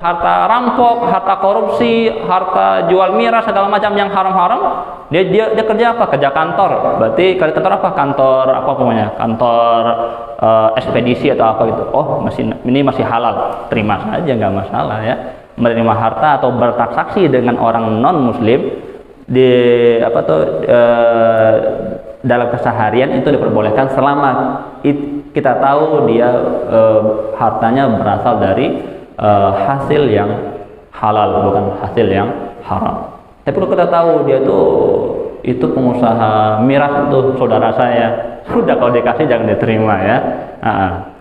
Harta rampok, harta korupsi, harta jual miras, segala macam yang haram-haram, dia kerja apa? Kerja kantor. Berarti kantor apa? Kantor apa pokoknya? Kantor ekspedisi atau apa gitu. Oh, ini masih halal, terima saja, nggak masalah ya. Menerima harta atau bertransaksi dengan orang non muslim di dalam keseharian itu diperbolehkan selama kita tahu dia hartanya berasal dari hasil yang halal, bukan hasil yang haram. Tapi kalau kita tahu dia itu pengusaha miras, itu saudara saya, sudah kalau dikasih jangan diterima ya.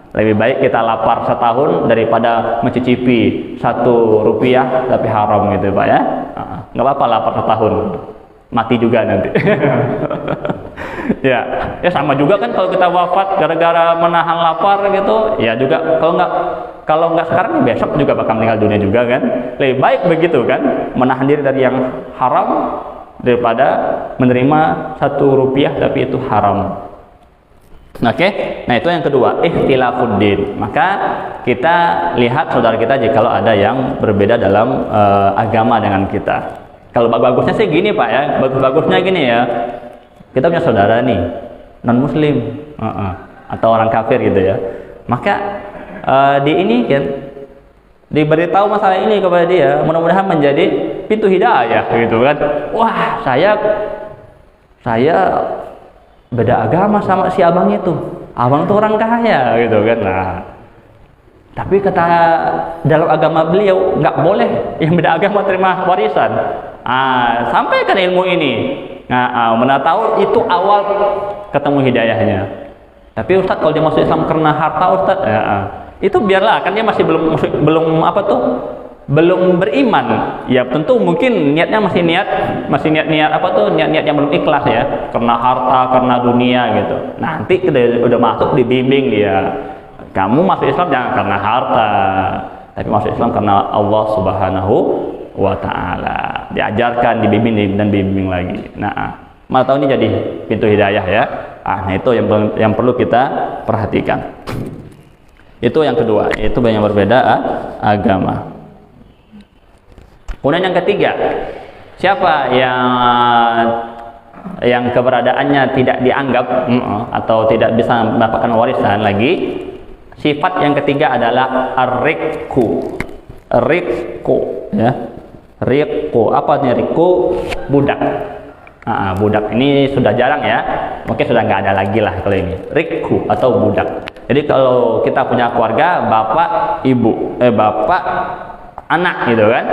Lebih baik kita lapar setahun daripada mencicipi Rp1 tapi haram gitu Pak ya. Nggak apa-apa lapar setahun, mati juga nanti. ya sama juga kan kalau kita wafat gara-gara menahan lapar gitu, ya juga kalau nggak sekarang besok juga bakal meninggal dunia juga kan. Lebih baik begitu kan, menahan diri dari yang haram daripada menerima Rp1 tapi itu haram. Oke, nah itu yang kedua, ikhtilafuddin. Maka kita lihat saudara kita jikalau ada yang berbeda dalam agama dengan kita. Kalau bagusnya sih gini Pak ya, bagusnya gini ya. Kita punya saudara nih non muslim atau orang kafir gitu ya. Maka diberitahu masalah ini kepada dia, mudah-mudahan menjadi pintu hidayah gitu kan. Wah, saya beda agama sama si abang itu. Abang tuh orang kaya gitu kan. Nah, tapi kata dalam agama beliau nggak boleh yang beda agama terima warisan. Sampaikan ilmu ini. Mana tahu itu awal ketemu hidayahnya. Tapi Ustadz kalau dia masuk Islam karena harta Ustadz, itu biarlah, kan dia masih belum beriman. Ya tentu mungkin niatnya masih niat niat yang belum ikhlas ya, karena harta, karena dunia gitu. Nanti udah masuk dibimbing dia. Kamu masuk Islam jangan karena harta, tapi masuk Islam karena Allah Subhanahu wa ta'ala. Diajarkan, dibimbing lagi. Mana tahu ini jadi pintu hidayah ya. Nah itu yang perlu kita perhatikan. Itu yang kedua, itu yang berbeda agama. Kemudian yang ketiga, siapa yang keberadaannya tidak dianggap atau tidak bisa mendapatkan warisan lagi? Sifat yang ketiga adalah ar-riqu ya. Riqu, apa nih riqu? Budak. Budak ini sudah jarang ya, mungkin sudah nggak ada lagi lah kalau ini. Riqu atau budak. Jadi kalau kita punya keluarga, bapak, ibu, bapak, anak gitu kan.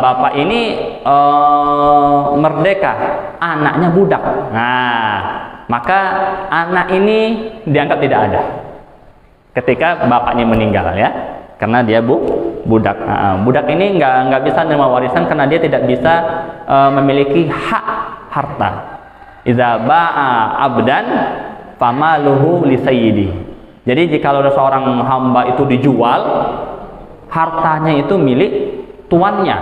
Bapak ini merdeka, anaknya budak. Maka anak ini dianggap tidak ada ketika bapaknya meninggal ya, karena dia budak. Budak ini nggak bisa menerima warisan karena dia tidak bisa memiliki hak harta. Idza ba'a abdan famaluhu li sayyidi. Jadi jika ada seorang hamba itu dijual, hartanya itu milik tuannya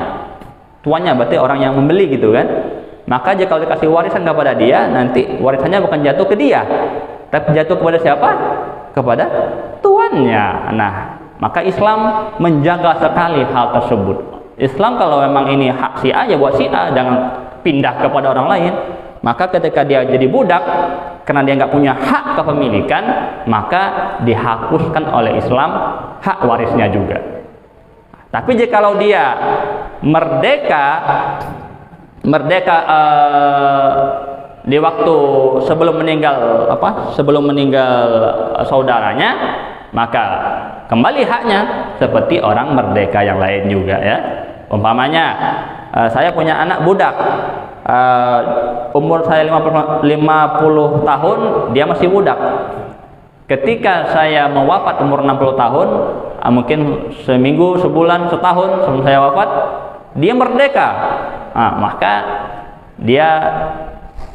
berarti orang yang membeli gitu kan. Maka jika dikasih warisan kepada dia, nanti warisannya bukan jatuh ke dia, tapi jatuh kepada siapa? Kepada tuannya. Nah, maka Islam menjaga sekali hal tersebut. Islam kalau memang ini hak si A ya buat si A, jangan pindah kepada orang lain. Maka ketika dia jadi budak, karena dia nggak punya hak kepemilikan, maka dihapuskan oleh Islam hak warisnya juga. Tapi jikalau dia merdeka di waktu sebelum meninggal saudaranya, maka kembali haknya seperti orang merdeka yang lain juga ya. Umpamanya saya punya anak budak, umur saya 50 tahun, dia masih budak. Ketika saya mau wafat umur 60 tahun, mungkin seminggu, sebulan, setahun sebelum saya wafat, dia merdeka. Maka dia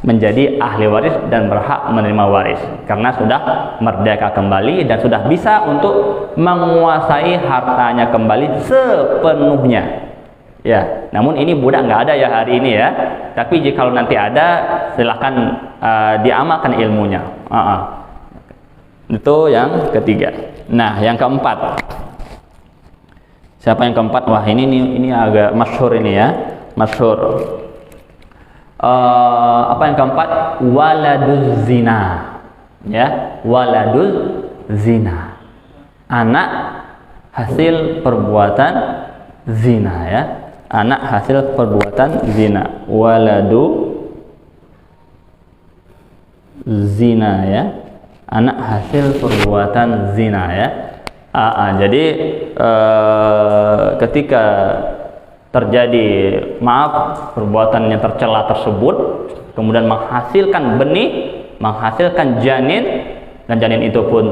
menjadi ahli waris dan berhak menerima waris karena sudah merdeka kembali dan sudah bisa untuk menguasai hartanya kembali sepenuhnya. Ya, Namun ini budak nggak ada ya hari ini ya. Tapi jika nanti ada, silahkan diamalkan ilmunya. Itu yang ketiga. Nah, yang keempat. Siapa yang keempat? Wah, ini agak masyhur ini ya. Masyhur. Apa yang keempat? Waladuz zina. Ya, waladuz zina. Anak hasil perbuatan zina ya. Anak hasil perbuatan zina. Waladu zina ya. Anak hasil perbuatan zina ya. Jadi ketika terjadi perbuatan yang tercela tersebut kemudian menghasilkan benih, menghasilkan janin, dan janin itu pun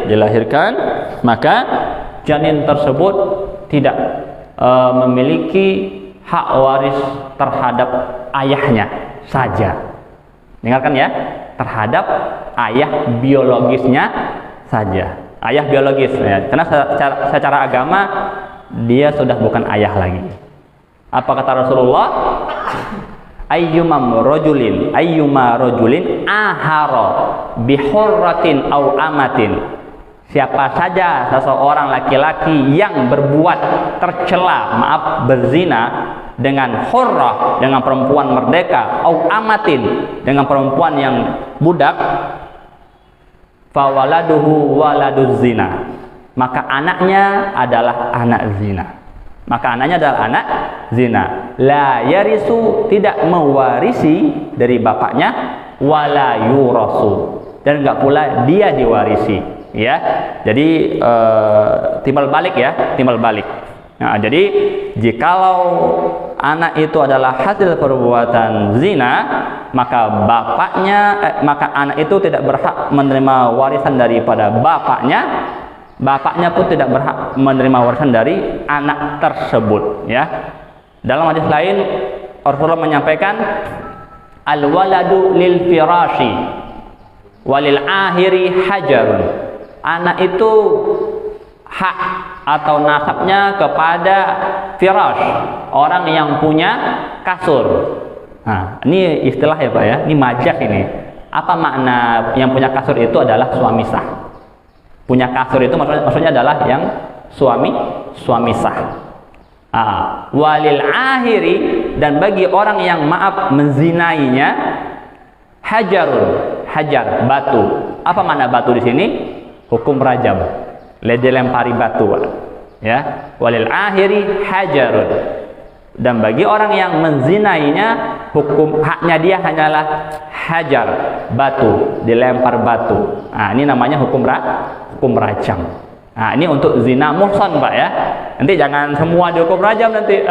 dilahirkan, maka janin tersebut tidak memiliki hak waris terhadap ayahnya saja. Dengarkan ya, terhadap ayah biologisnya saja. Ayah biologis ya. Karena secara agama dia sudah bukan ayah lagi. Apa kata Rasulullah? Ayyuma rajulin ahara bihurratin aw amatin. Siapa saja seseorang laki-laki yang berbuat tercela, berzina dengan hurrah, dengan perempuan merdeka, aw amatin, dengan perempuan yang budak, fawaladuhu waladuz zina, maka anaknya adalah anak zina. Maka anaknya adalah anak zina. La yarisu, tidak mewarisi dari bapaknya, wala yurasu, dan enggak pula dia diwarisi. Ya, jadi timbal balik ya, timbal balik. Nah, jadi jikalau anak itu adalah hasil perbuatan zina, maka maka anak itu tidak berhak menerima warisan daripada bapaknya. Bapaknya pun tidak berhak menerima warisan dari anak tersebut. Ya, dalam hadis lain Rasulullah menyampaikan, al-waladu lil firashi walil ahiri hajarun. Anak itu hak atau nasabnya kepada firash, orang yang punya kasur. Nah, ini istilah ya Pak ya, ini majaz ini. Apa makna yang punya kasur itu adalah suami sah. Punya kasur itu maksudnya adalah yang suami sah. Walil ahiri, dan bagi orang yang menzinainya, hajar batu. Apa makna batu di sini? Hukum rajam, dilempari batu ya. Walil ahiri hajarun, dan bagi orang yang menzinainya, haknya dia hanyalah hajar, batu, dilempar batu. Ini namanya hukum rajam. Ini untuk zina muhsan Pak ya. Nanti jangan semua dihukum rajam nanti.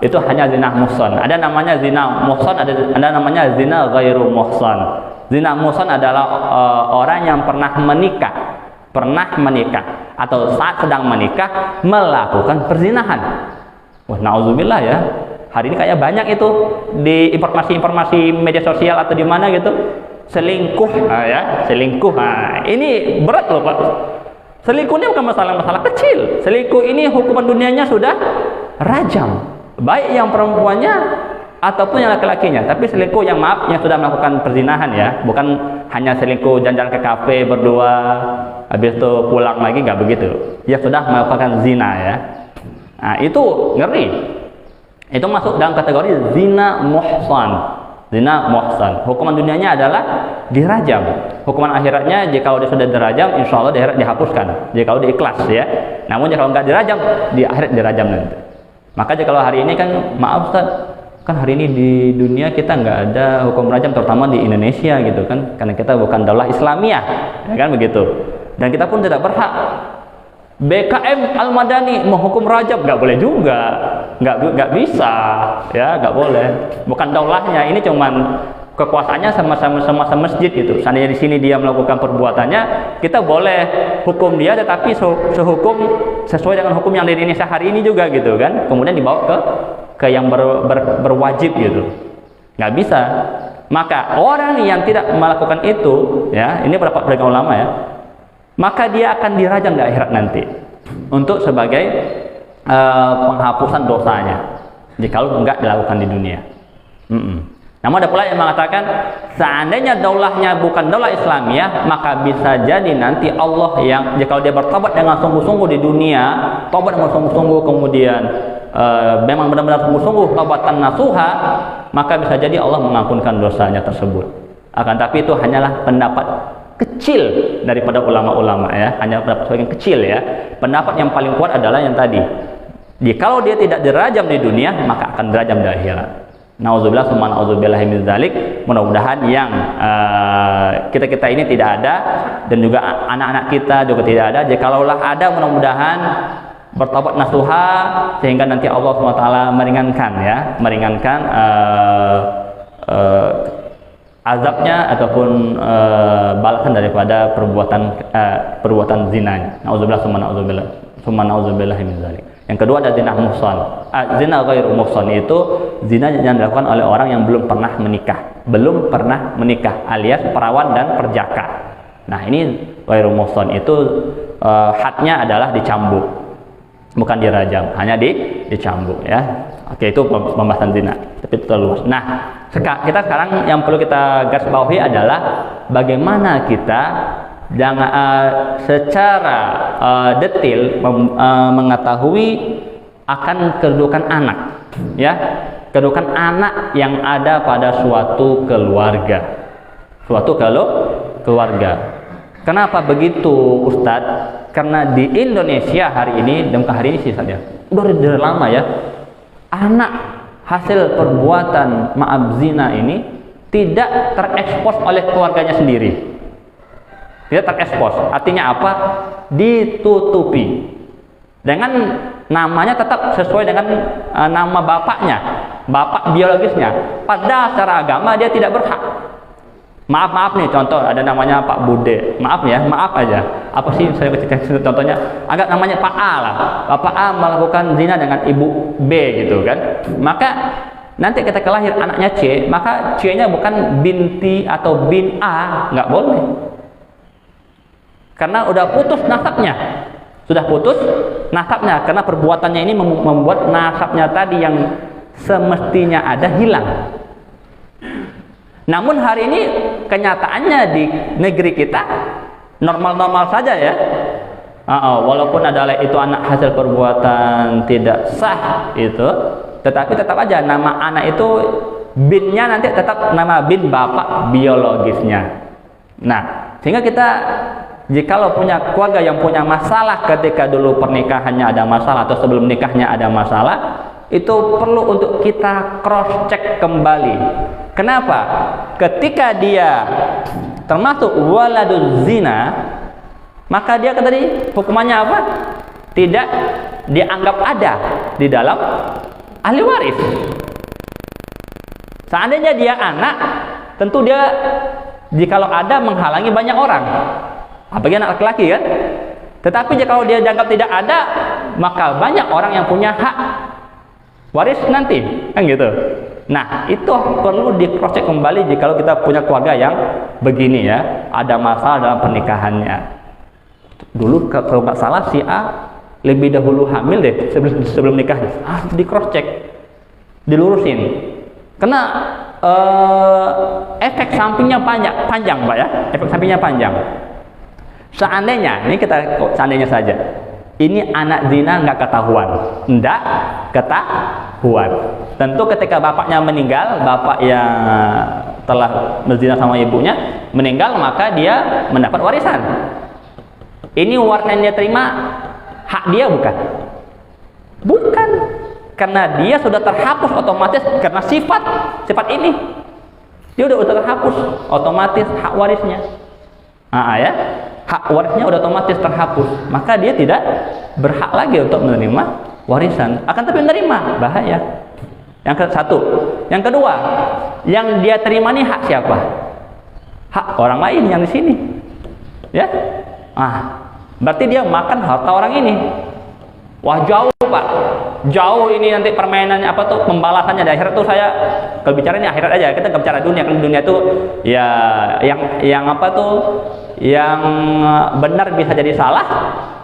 Itu hanya zina muhsan. Ada namanya zina muhsan, ada namanya zina ghairu muhsan. Zina muhsan adalah orang yang pernah menikah atau saat sedang menikah melakukan perzinahan. Wah, na'udzubillah ya. Hari ini kayak banyak itu di informasi media sosial atau di mana gitu, selingkuh ya, selingkuh. Ini berat loh Pak. Selingkuh ini bukan masalah kecil. Selingkuh ini hukuman dunianya sudah rajam, baik yang perempuannya ataupun yang laki-lakinya. Tapi selingkuh yang sudah melakukan perzinahan ya, bukan hanya selingkuh jalan-jalan ke kafe berdua habis itu pulang lagi, nggak begitu. Ya sudah melakukan zina ya. Itu ngeri. Itu masuk dalam kategori zina muhsan. Zina muhsan. Hukuman dunianya adalah dirajam. Hukuman akhiratnya jika dia sudah dirajam, insya Allah di akhirat dihapuskan. Jika dia ikhlas ya. Namun jika nggak dirajam, di akhirat dirajam nanti. Maka jika hari ini kan, maaf Ustaz, kan hari ini di dunia kita nggak ada hukum rajam, terutama di Indonesia gitu kan, karena kita bukan daulah Islamiyah, ya kan begitu. Dan kita pun tidak berhak. BKM Al-Madani menghukum rajam, nggak boleh juga, nggak bisa, ya nggak boleh. Bukan daulahnya, ini cuman kekuasaannya sama masjid gitu. Seandainya di sini dia melakukan perbuatannya, kita boleh hukum dia, tetapi sehukum sesuai dengan hukum yang di Indonesia hari ini juga gitu kan. Kemudian dibawa ke yang berwajib gitu, nggak bisa. Maka orang yang tidak melakukan itu, ya ini pendapat para ulama ya, maka dia akan dirajam di akhirat nanti untuk sebagai penghapusan dosanya jika enggak dilakukan di dunia. Namun ada pula yang mengatakan seandainya daulahnya bukan daulah Islamiyah, maka bisa jadi nanti Allah yang jika dia bertobat dengan sungguh-sungguh di dunia, tobat dengan sungguh-sungguh, kemudian memang benar-benar sungguh-sungguh taubatan nasuha, maka bisa jadi Allah mengampunkan dosanya tersebut. Akan tapi itu hanyalah pendapat kecil daripada ulama-ulama ya, hanya pendapat sebagian kecil ya. Pendapat yang paling kuat adalah yang tadi. Jikalau dia tidak dirajam di dunia, maka akan dirajam di akhirat. Nauzubillah summa nauzubillah min dzalik. Mudah-mudahan yang kita ini tidak ada, dan juga anak-anak kita juga tidak ada. Jikalaulah ada, mudah-mudahan bertobat nasuha sehingga nanti Allah SWT meringankan azabnya ataupun balasan daripada perbuatan zinanya. Nauzubillah summa nauzubillah min dzalik. Yang kedua ada zina muhsan. Zina ghairu muhsan itu zina yang dilakukan oleh orang yang belum pernah menikah, alias perawan dan perjaka. Nah, ini ghairu muhsan itu hadnya adalah dicambuk, bukan dirajam, hanya dicambuk ya. Oke, itu pembahasan zina, tapi terlalu luas. Nah, kita sekarang yang perlu kita garis bawahi adalah bagaimana kita secara detail mengetahui akan kedudukan anak, ya, kedudukan anak yang ada pada suatu keluarga, Kenapa begitu, Ustadz? Karena di Indonesia hari ini, dan hari ini sih saja, udah dari lama ya, anak hasil perbuatan zina ini tidak terekspos oleh keluarganya sendiri. Tidak terekspos, artinya apa? Ditutupi. Dengan namanya tetap sesuai dengan nama bapaknya, bapak biologisnya. Padahal secara agama dia tidak berhak. Maaf nih, contoh ada namanya Pak Bude. Maaf aja. Apa sih saya contohnya? Anggap namanya Pak A lah. Bapak A melakukan zina dengan Ibu B gitu kan. Maka nanti ketika lahir anaknya C, maka C-nya bukan binti atau bin A, nggak boleh. Karena udah putus nasabnya. Sudah putus nasabnya karena perbuatannya ini membuat nasabnya tadi yang semestinya ada hilang. Namun hari ini kenyataannya di negeri kita normal-normal saja ya. Walaupun adalah itu anak hasil perbuatan tidak sah itu, tetapi tetap aja nama anak itu binnya nanti tetap nama bin bapak biologisnya. Nah, sehingga kita jikalau punya keluarga yang punya masalah ketika dulu pernikahannya ada masalah atau sebelum nikahnya ada masalah, itu perlu untuk kita cross check kembali. Kenapa? Ketika dia termasuk waladuz zina, maka dia tadi hukumannya apa? Tidak dianggap ada di dalam ahli waris. Seandainya dia anak, tentu dia jikalau ada menghalangi banyak orang. Apalagi anak laki-laki kan? Tetapi jika dia dianggap tidak ada, maka banyak orang yang punya hak waris nanti, kan gitu. Nah, itu perlu di-cross-check kembali jika kita punya keluarga yang begini ya, ada masalah dalam pernikahannya. Dulu kalau nggak salah si A lebih dahulu hamil deh sebelum nikahnya. Di-cross-check, dilurusin. Karena efek sampingnya panjang, Pak ya. Efek sampingnya panjang. Seandainya, ini kita seandainya saja, ini anak zina nggak ketahuan, tentu ketika bapaknya meninggal, bapak yang telah berzina sama ibunya meninggal, maka dia mendapat warisan. Ini warisan yang dia terima hak dia bukan? Bukan, karena dia sudah terhapus otomatis karena sifat ini, dia udah terhapus otomatis hak warisnya. Ya. Hak warisnya udah otomatis terhapus, maka dia tidak berhak lagi untuk menerima warisan. Akan tapi menerima, bahaya. Yang satu. Yang kedua, yang dia terima ini hak siapa? Hak orang lain yang di sini. Ya. Berarti dia makan harta orang ini. Wah, jauh Pak, jauh ini nanti permainannya apa tuh, pembalasannya di akhirat tuh. Saya kebicaranya akhirat aja, kita nggak bicara dunia. Kan dunia tuh ya yang apa tuh, yang benar bisa jadi salah,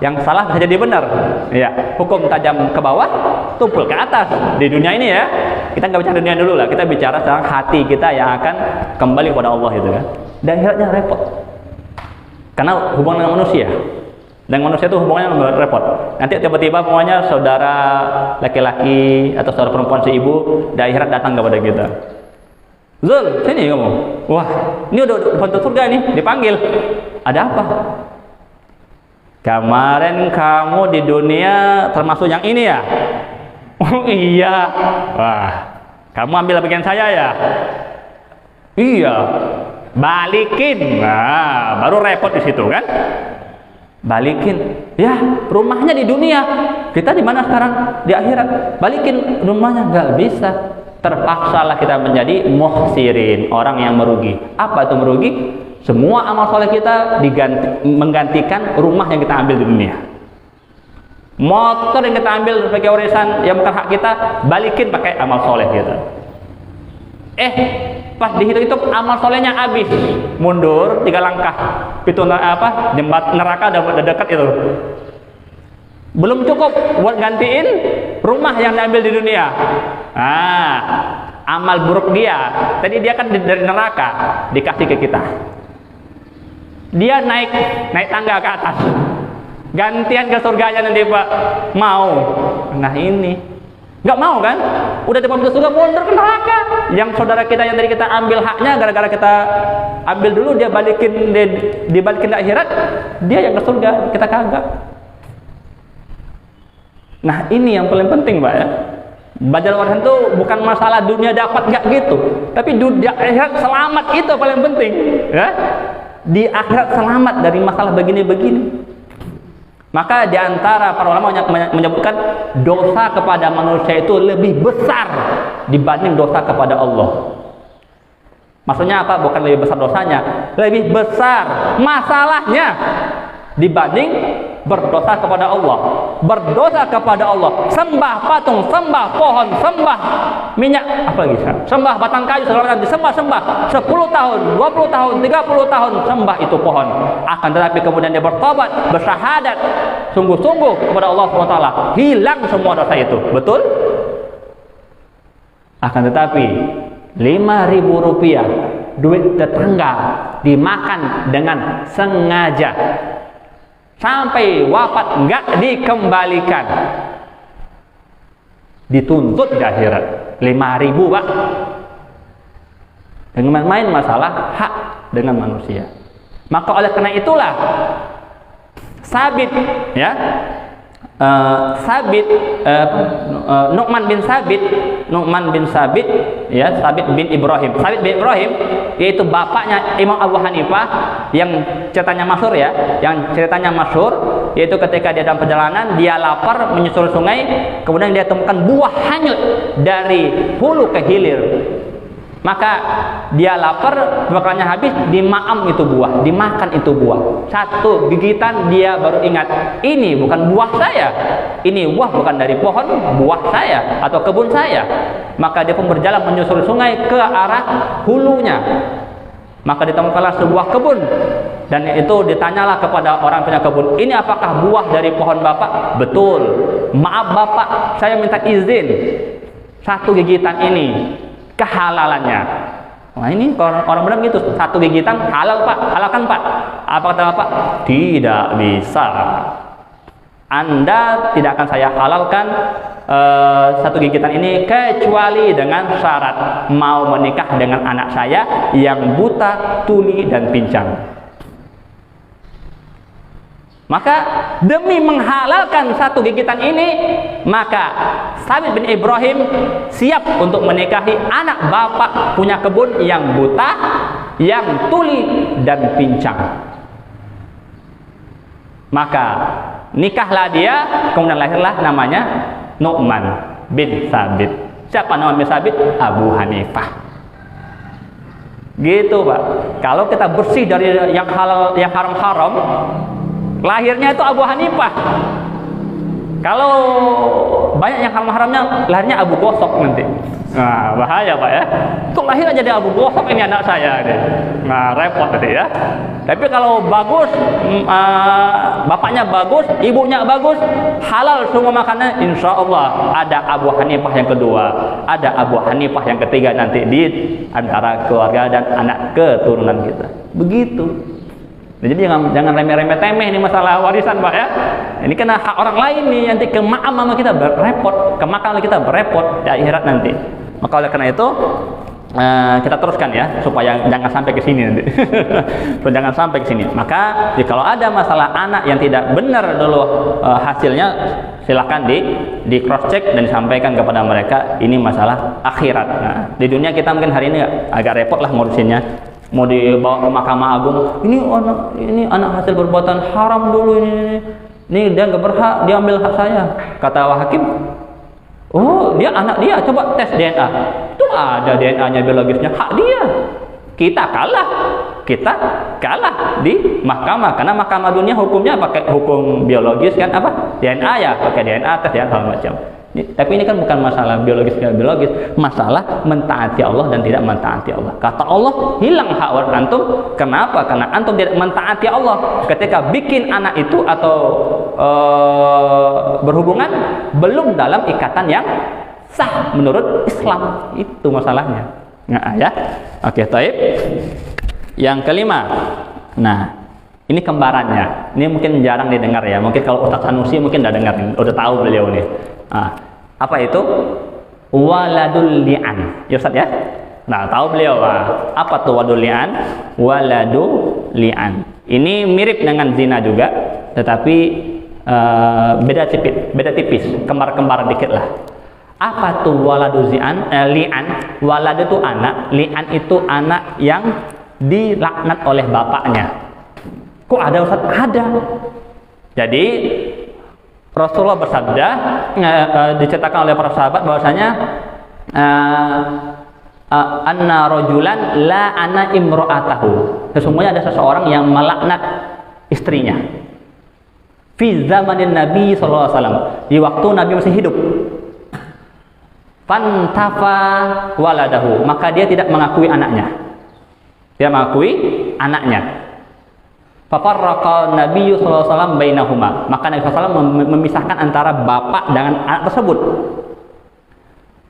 yang salah bisa jadi benar. Ya, hukum tajam ke bawah, tumpul ke atas. Di dunia ini ya, kita nggak bicara dunia dulu lah. Kita bicara tentang hati kita yang akan kembali kepada Allah gitu kan. Dan akhiratnya repot. Karena hubungan dengan manusia. Dengan manusia itu hubungannya repot. Nanti tiba-tiba pokoknya saudara laki-laki atau saudara perempuan si ibu di akhirat datang kepada kita. Zul, sini kamu. Wah, ini udah pintu surga nih, dipanggil. Ada apa? Kemarin kamu di dunia termasuk yang ini ya? Oh iya. Wah, kamu ambil bagian saya ya? Iya. Balikin. Nah, baru repot di situ kan? Balikin. Ya, rumahnya di dunia. Kita di mana sekarang? Di akhirat. Balikin rumahnya, nggak bisa. Terpaksalah kita menjadi muhsirin, orang yang merugi. Apa itu merugi? Semua amal soleh kita menggantikan rumah yang kita ambil di dunia. Motor yang kita ambil sebagai warisan yang bukan hak kita, balikin pakai amal soleh kita. Pas dihitung-hitung amal solehnya habis, mundur 3 langkah, pintu jembat neraka udah dekat itu. Belum cukup buat gantiin rumah yang diambil di dunia. Amal buruk dia, tadi dia kan dari neraka dikasih ke kita. Dia naik tangga ke atas, gantian ke surganya nanti Pak. Mau? Nah ini nggak mau kan? Udah di pintu surga mundur ke neraka. Yang saudara kita yang tadi kita ambil haknya, gara-gara kita ambil dulu, dia dibalikin ke akhirat, dia yang ke surga, kita kagak. Nah ini yang paling penting Pak ya. Badal warisan itu bukan masalah dunia dapat nggak gitu, tapi di akhirat selamat, itu paling penting ya. Di akhirat selamat dari masalah begini-begini. Maka diantara para ulama menyebutkan dosa kepada manusia itu lebih besar dibanding dosa kepada Allah. Maksudnya apa? Bukan lebih besar dosanya, lebih besar masalahnya dibanding berdosa kepada Allah. Berdosa kepada Allah, sembah patung, sembah pohon, sembah minyak, apa lagi? Sembah batang kayu, segala macam disembah-sembah 10 tahun, 20 tahun, 30 tahun sembah itu pohon. Akan tetapi kemudian dia bertobat, bersyahadat sungguh-sungguh kepada Allah SWT, hilang semua dosa itu. Betul? Akan tetapi 5.000 rupiah duit tetangga dimakan dengan sengaja, sampai wafat nggak dikembalikan, dituntut di akhirat 5.000 Pak. Dengan main masalah hak dengan manusia. Maka oleh karena itulah Sabit ya, Nu'man bin Sabit ya, Sabit bin Ibrahim yaitu bapaknya Imam Abu Hanifah, yang ceritanya masyhur ya, yaitu ketika dia dalam perjalanan, dia lapar menyusuri sungai, kemudian dia temukan buah hanyut dari hulu ke hilir. Maka dia lapar, makannya habis, dimaam itu buah, dimakan itu buah. Satu gigitan dia baru ingat, ini bukan buah saya, ini buah bukan dari pohon buah saya atau kebun saya. Maka dia pun berjalan menyusuri sungai ke arah hulunya. Maka ditemukanlah sebuah kebun, dan itu ditanyalah kepada orang punya kebun, ini apakah buah dari pohon Bapak? Betul. Maaf Bapak, saya minta izin, satu gigitan ini kehalalannya. Nah ini orang benar gitu, satu gigitan halal Pak, halalkan Pak. Apa kata Bapak? Tidak bisa. Anda tidak akan saya halalkan satu gigitan ini kecuali dengan syarat mau menikah dengan anak saya yang buta, tuli, dan pincang. Maka demi menghalalkan satu gigitan ini, maka Sabit bin Ibrahim siap untuk menikahi anak bapak punya kebun yang buta, yang tuli, dan pincang. Maka nikahlah dia, kemudian lahirlah namanya Nu'man bin Sabit. Siapa Nu'man bin Sabit? Abu Hanifah. Gitu Pak. Kalau kita bersih dari yang halal, yang haram-haram, lahirnya itu Abu Hanifah. Kalau banyak yang haram-haramnya, lahirnya Abu Gosok nanti. Nah, bahaya Pak ya. Kok lahir aja dia abu gosok ini anak saya deh. Nah, repot tadi ya. Tapi kalau bagus, bapaknya bagus, ibunya bagus, halal semua makanan, insya Allah ada Abu Hanifah yang kedua, ada Abu Hanifah yang ketiga nanti di antara keluarga dan anak keturunan kita. Begitu. Jadi jangan remeh-remeh temeh ini masalah warisan Pak ya. Ini kena hak orang lain nih, nanti ke mama kita berrepot, ke makam kita berrepot di akhirat nanti. Maka oleh karena itu kita teruskan ya supaya jangan sampai ke sini nanti. Jangan sampai ke sini. Maka kalau ada masalah anak yang tidak benar dulu hasilnya, silakan di cross check dan disampaikan kepada mereka ini masalah akhirat. Nah, di dunia kita mungkin hari ini agak repot lah ngurusinnya. Mau dibawa ke Mahkamah Agung, ini anak hasil perbuatan haram dulu ini dia nggak berhak diambil hak saya, kata hakim. Oh, dia anak dia, coba tes DNA. Itu ada DNA-nya biologisnya, hak dia. Kita kalah di mahkamah karena mahkamah dunia hukumnya pakai hukum biologis kan apa? DNA ya, pakai DNA, tes DNA segala macam. Tapi ini kan bukan masalah biologis tidak biologis, masalah mentaati Allah dan tidak mentaati Allah. Kata Allah, hilang hak waris antum. Kenapa? Karena antum tidak mentaati Allah ketika bikin anak itu atau berhubungan belum dalam ikatan yang sah menurut Islam. Itu masalahnya. Nah, ya. Oke, taib. Yang kelima. Nah, ini kembarannya. Ini mungkin jarang didengar ya. Mungkin kalau Ustaz Sanusi mungkin udah dengar, udah tahu beliau nih. Apa itu? Waladul li'an. Ya Ustaz ya? Nah, tahu beliau apa tuh waladul li'an? Waladul li'an. Ini mirip dengan zina juga, tetapi beda tipis, kembar-kembar dikit lah. Apa tuh waladul li'an? Walad itu anak, li'an itu anak yang dilaknat oleh bapaknya. Kok ada Ustaz? Ada. Jadi Rasulullah bersabda, diceritakan oleh para sahabat bahwasanya anna rajulan la ana imra'atahu. Sesungguhnya ada seseorang yang melaknat istrinya. Fi zamanin Nabi sallallahu alaihi wasallam, di waktu Nabi masih hidup. Fantafa waladahu, maka dia tidak mengakui anaknya. Dia mengakui anaknya. Fafarraqa Nabi sallallahu alaihi wasallam bainahuma. Maka Nabi sallallahu alaihi wasallam memisahkan antara bapak dengan anak tersebut.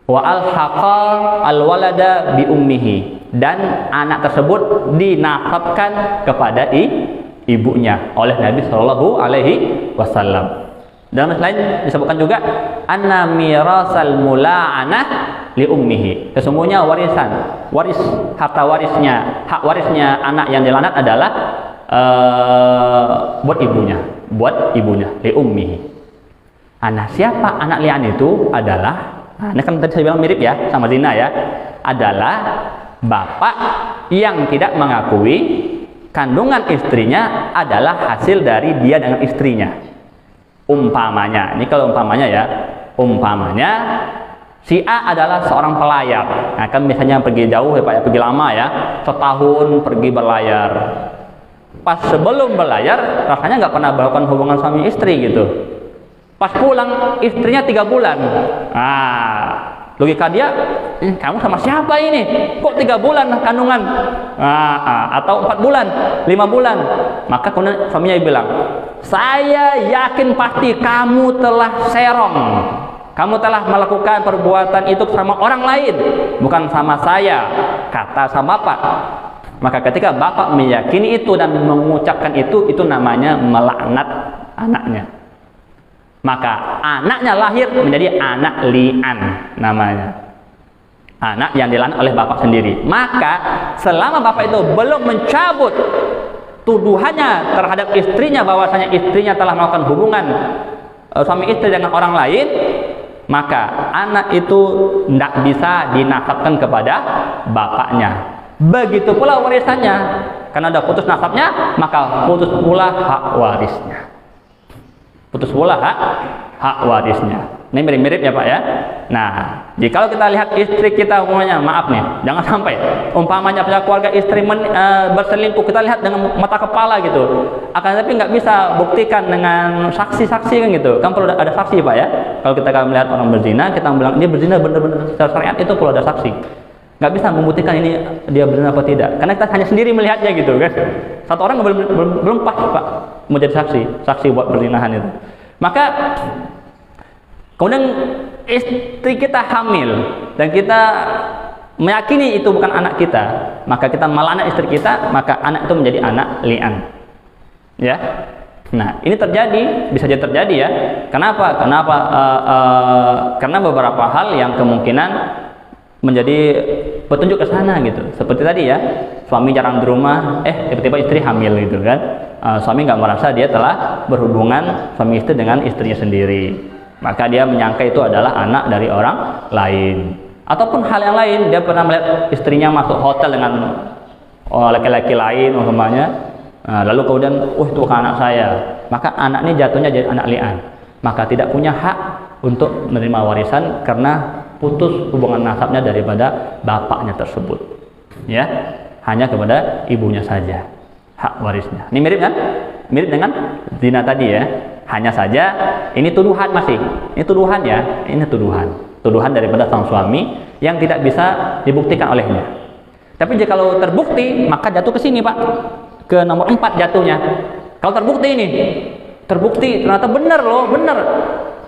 Wa alhaqa alwalada bi ummihi, dan anak tersebut dinasabkan kepada ibunya oleh Nabi sallallahu alaihi wasallam. Dalam lain disebutkan juga anna mirasal mula'anah li ummihi. Sesungguhnya hak warisnya anak yang dilaknat adalah buat ibunya li ummihi. Nah, siapa anak li'an itu adalah, ini kan tadi saya bilang mirip ya sama zina ya, adalah bapak yang tidak mengakui kandungan istrinya adalah hasil dari dia dengan istrinya. Umpamanya, ini kalau umpamanya ya, si A adalah seorang pelayar. Nah, kan biasanya pergi jauh ya Pak ya, pergi lama ya, setahun pergi berlayar. Pas sebelum berlayar rasanya nggak pernah melakukan hubungan suami istri gitu. Pas pulang istrinya 3 bulan. Logika dia, kamu sama siapa ini? Kok 3 bulan kandungan? Atau 4 bulan, 5 bulan. Maka kemudian suaminya bilang, saya yakin pasti kamu telah serong. Kamu telah melakukan perbuatan itu sama orang lain, bukan sama saya, kata sama bapak. Maka ketika bapak meyakini itu dan mengucapkan itu namanya melaknat anaknya. Maka anaknya lahir menjadi anak li'an namanya. Anak yang dilaknat oleh bapak sendiri. Maka selama bapak itu belum mencabut tuduhannya terhadap istrinya bahwasanya istrinya telah melakukan hubungan suami istri dengan orang lain, maka anak itu tidak bisa dinasabkan kepada bapaknya. Begitu pula warisannya, karena ada putus nasabnya, maka putus pula hak warisnya. Ini mirip-mirip ya Pak ya. Nah, jika kita lihat istri kita umpamanya, maaf nih, jangan sampai umpamanya punya keluarga istri berselingkuh, kita lihat dengan mata kepala gitu. Akan tapi nggak bisa buktikan dengan saksi-saksi kan gitu. Kan perlu ada saksi Pak ya. Kalau kita melihat orang berzina, kita bilang dia berzina benar-benar secara syariat, itu perlu ada saksi. Nggak bisa membuktikan ini dia berzina apa tidak. Karena kita hanya sendiri melihatnya gitu kan. Satu orang belum pas Pak mau jadi saksi buat perzinahan itu. Maka kemudian istri kita hamil dan kita meyakini itu bukan anak kita, maka kita melaknat istri kita, maka anak itu menjadi anak li'an. Ya. Nah, ini bisa jadi terjadi ya. Kenapa? Karena beberapa hal yang kemungkinan menjadi petunjuk ke sana gitu. Seperti tadi ya, suami jarang di rumah, tiba-tiba istri hamil gitu kan. Suami nggak merasa dia telah berhubungan suami istri dengan istrinya sendiri. Maka dia menyangka itu adalah anak dari orang lain. Ataupun hal yang lain, dia pernah melihat istrinya masuk hotel dengan laki-laki lain umpamanya. Lalu kemudian, itu bukan anak saya. Maka anak ini jatuhnya jadi anak li'an. Maka tidak punya hak untuk menerima warisan karena putus hubungan nasabnya daripada bapaknya tersebut. Ya, hanya kepada ibunya saja hak warisnya. Ini mirip kan? Mirip dengan zina tadi ya. Hanya saja ini tuduhan masih. Ini tuduhan ya. Ini tuduhan. Tuduhan daripada sang suami yang tidak bisa dibuktikan olehnya. Tapi jika kalau terbukti, maka jatuh ke sini Pak. Ke nomor 4 jatuhnya. Kalau terbukti ini, terbukti ternyata benar loh, benar.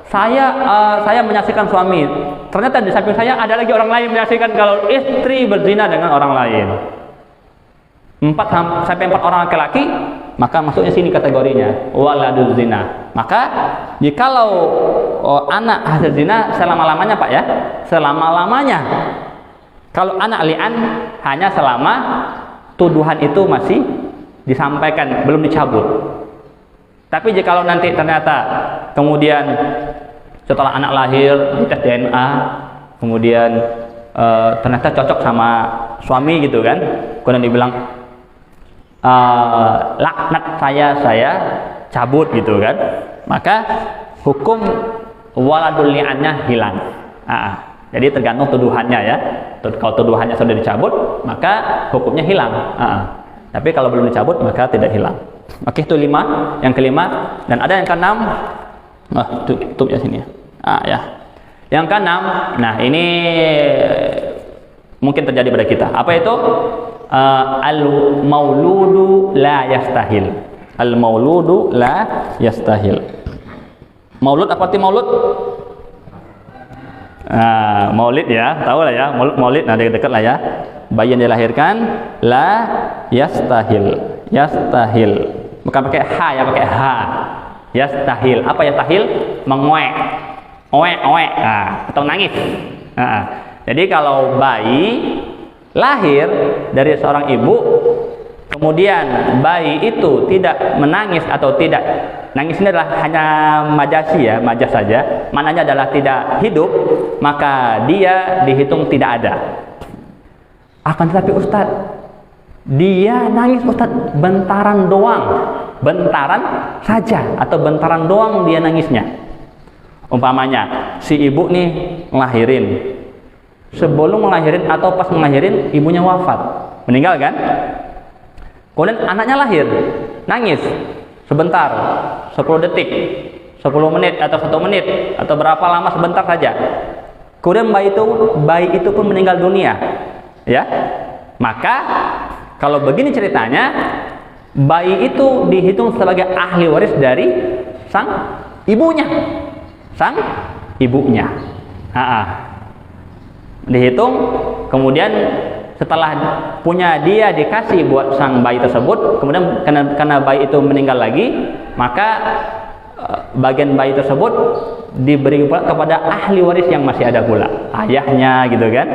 Saya menyaksikan suami. Ternyata di samping saya ada lagi orang lain menyaksikan kalau istri berzina dengan orang lain. 4 sampai 4 orang laki-laki, maka masuknya sini kategorinya waladuz zina. Maka jikalau anak hasil zina selama-lamanya Pak ya, selama-lamanya. Kalau anak li'an hanya selama tuduhan itu masih disampaikan, belum dicabut. Tapi jikalau nanti ternyata kemudian setelah anak lahir dites DNA, kemudian ternyata cocok sama suami gitu kan, kemudian dibilang laknat saya cabut gitu kan, maka hukum waladul li'annya hilang. Jadi tergantung tuduhannya ya. Kalau tuduhannya sudah dicabut, maka hukumnya hilang. Tapi kalau belum dicabut, maka tidak hilang. Oke, itu 5. Yang kelima, dan ada yang keenam. Tutup ya sini ya. Ya. Yang keenam, nah ini mungkin terjadi pada kita. Apa itu? Al-mauludu la yastahil. Al-mauludu la yastahil. Maulud apa arti maulud? Maulid ya, tahu lah ya, maulid, nah dekat lah ya. Bayi yang dilahirkan la yastahil. Yastahil. Bukan pakai ha ya, pakai ha. Yastahil. Apa yastahil? Mengoek. Oek. Atau nangis. Jadi kalau bayi lahir dari seorang ibu, kemudian bayi itu tidak menangis atau tidak, nangis ini adalah hanya majasi ya, majas saja, maknanya adalah tidak hidup, maka dia dihitung tidak ada. Akan tetapi Ustadz, dia nangis Ustadz bentaran doang, bentaran saja atau bentaran doang dia nangisnya. Umpamanya si ibu nih ngelahirin, sebelum ngelahirin atau pas ngelahirin ibunya wafat, meninggal kan? Kemudian anaknya lahir, nangis sebentar, 10 detik, 10 menit atau 1 menit atau berapa lama, sebentar saja. Kemudian bayi itu pun meninggal dunia. Ya. Maka kalau begini ceritanya, bayi itu dihitung sebagai ahli waris dari sang ibunya. Sang ibunya. Dihitung, kemudian setelah punya dia dikasih buat sang bayi tersebut, kemudian karena bayi itu meninggal lagi, maka bagian bayi tersebut diberi kepada ahli waris yang masih ada pula, ayahnya gitu kan,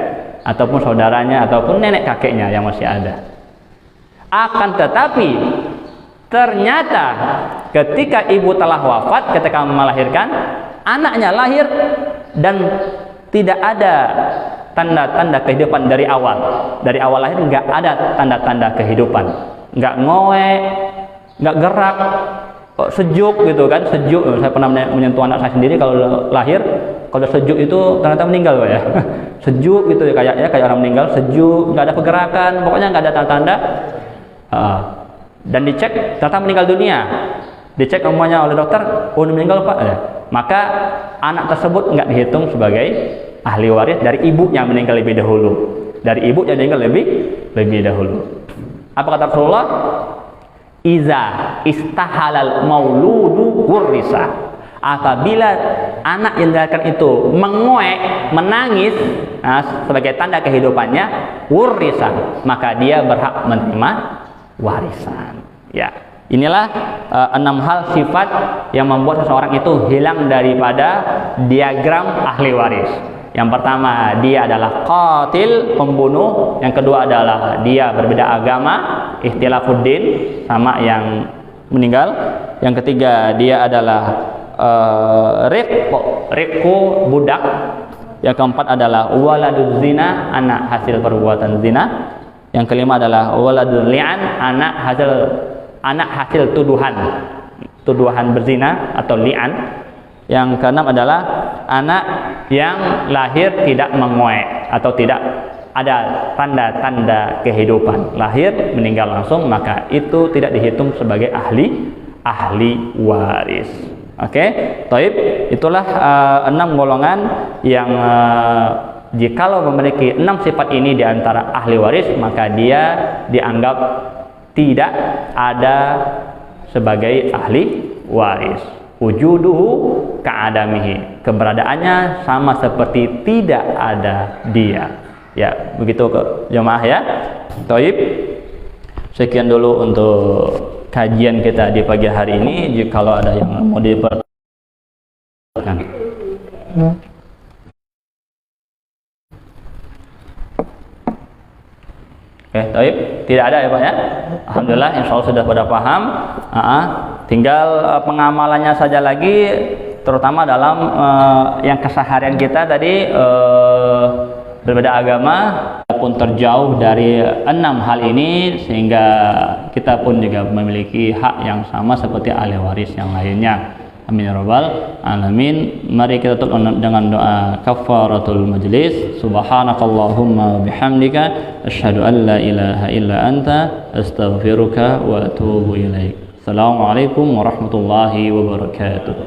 ataupun saudaranya, ataupun nenek kakeknya yang masih ada. Akan tetapi ternyata ketika ibu telah wafat, ketika melahirkan, anaknya lahir dan tidak ada tanda-tanda kehidupan dari awal. Dari awal lahir nggak ada tanda-tanda kehidupan, nggak ngoek, nggak gerak, sejuk gitu kan, sejuk. Saya pernah menyentuh anak saya sendiri kalau lahir, kalau sejuk itu ternyata meninggal Pak ya. Sejuk gitu ya, kayak orang meninggal, sejuk, nggak ada pergerakan, pokoknya nggak ada tanda-tanda. Dan dicek ternyata meninggal dunia. Dicek umumnya oleh dokter, oh meninggal Pak. Maka anak tersebut nggak dihitung sebagai ahli waris dari ibu yang meninggal lebih dahulu. Dari ibu yang meninggal lebih dahulu. Apa kata Rasulullah? Iza istahalal mauludu wurrisa. Apabila anak yang dilahirkan itu mengoek, menangis, sebagai tanda kehidupannya, wurrisa, maka dia berhak menerima warisan. Ya, inilah 6 hal sifat yang membuat seseorang itu hilang daripada diagram ahli waris. Yang pertama, dia adalah qatil, pembunuh. Yang kedua adalah dia berbeda agama, ikhtilafuddin, sama yang meninggal. Yang ketiga, dia adalah riqu, budak. Yang keempat adalah waladuz zina, anak hasil perbuatan zina. Yang kelima adalah waladul li'an, anak hasil tuduhan berzina atau li'an. Yang keenam adalah anak yang lahir tidak mengoek atau tidak ada tanda-tanda kehidupan, lahir meninggal langsung, maka itu tidak dihitung sebagai ahli waris. Oke, taib. Itulah 6 golongan yang jikalau memiliki 6 sifat ini di antara ahli waris, maka dia dianggap tidak ada sebagai ahli waris. Wujuduhu ka'adamihi, keberadaannya sama seperti tidak ada dia. Ya, begitu jemaah ya. Taib. Sekian dulu untuk kajian kita di pagi hari ini. Jikalau ada yang mau dipertanyakan. Oke, taib. Tidak ada ya Pak ya? Alhamdulillah, insya Allah sudah pada paham. Tinggal pengamalannya saja lagi, terutama dalam yang keseharian kita tadi, berbeda agama pun terjauh dari 6 hal ini, sehingga kita pun juga memiliki hak yang sama seperti ahli waris yang lainnya. Amin ya rabbal alamin. Mari kita tutup dengan doa kafaratul majlis. Subhanakallahumma bihamdika asyhadu an la ilaha illa anta astaghfiruka wa atubu ilaik. Assalamualaikum warahmatullahi wabarakatuh.